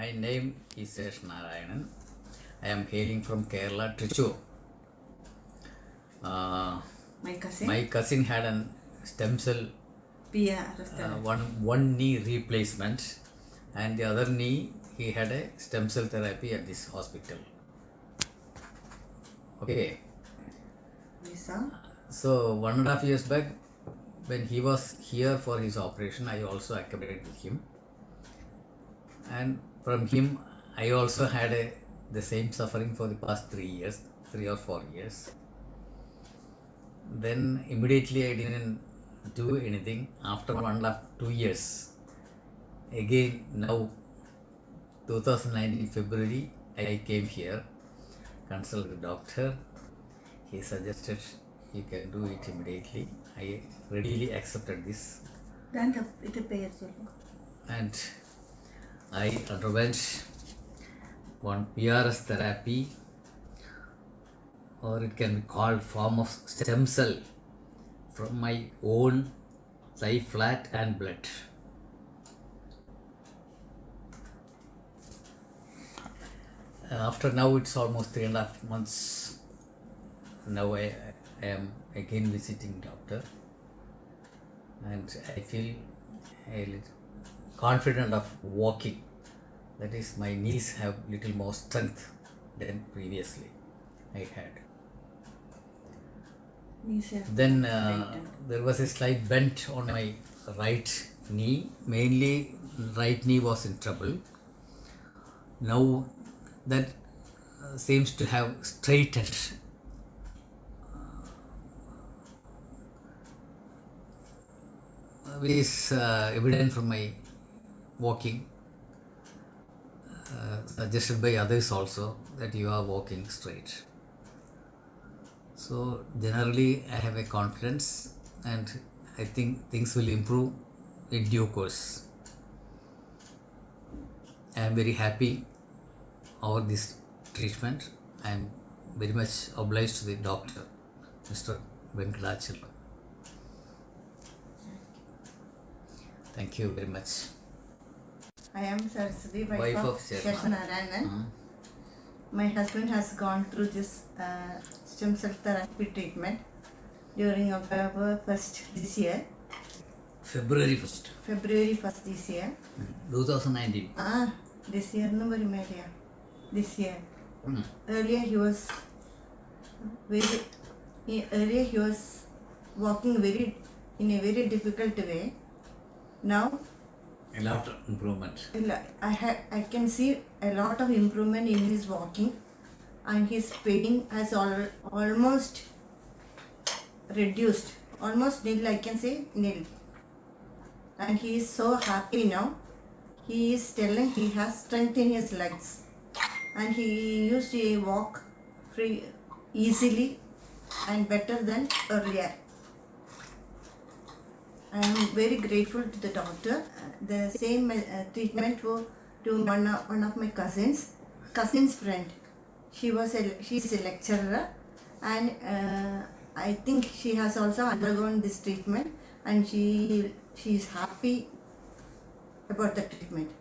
My name is Narayanan. I am hailing from Kerala, Trichur. My cousin had a stem cell, one knee replacement, and the other knee he had a stem cell therapy at this hospital. Okay. So 1.5 years back, when he was here for his operation, I also accompanied with him. And from him, I also had the same suffering for the past 3 or 4 years. Then immediately I didn't do anything. After 2 years, again now 2019 February, I came here, consulted the doctor. He suggested you can do it immediately. I readily accepted this. And I underwent one PRS therapy, or it can be called form of stem cell from my own thigh flat and blood. After now it's almost 3.5 months. Now I am again visiting doctor, and I feel a little confident of walking. That is, my knees have little more strength than previously I had. Then there was a slight bend on my right knee. Mainly right knee was in trouble. Now that seems to have straightened. Which is evident from my walking, suggested by others also, that you are walking straight. So generally I have a confidence, and I think things will improve in due course. I am very happy over this treatment. I am very much obliged to the doctor, Dr.A.K.Venkatachalam. Thank you very much. I am Saraswati, wife of Narayanan. My husband has gone through this stem cell therapy treatment during October 1st this year. February 1st. February 1st this year. 2019. This year, this year. Earlier he was walking in a very difficult way. Now a lot of improvement. I can see a lot of improvement in his walking, and his pain has almost reduced, almost nil, I can say nil. And he is so happy now. He is telling he has strength in his legs, and he used to walk free easily and better than earlier. I am very grateful to the doctor. The same treatment to one of my cousin's friend. She's a lecturer, and I think she has also undergone this treatment, and she is happy about the treatment.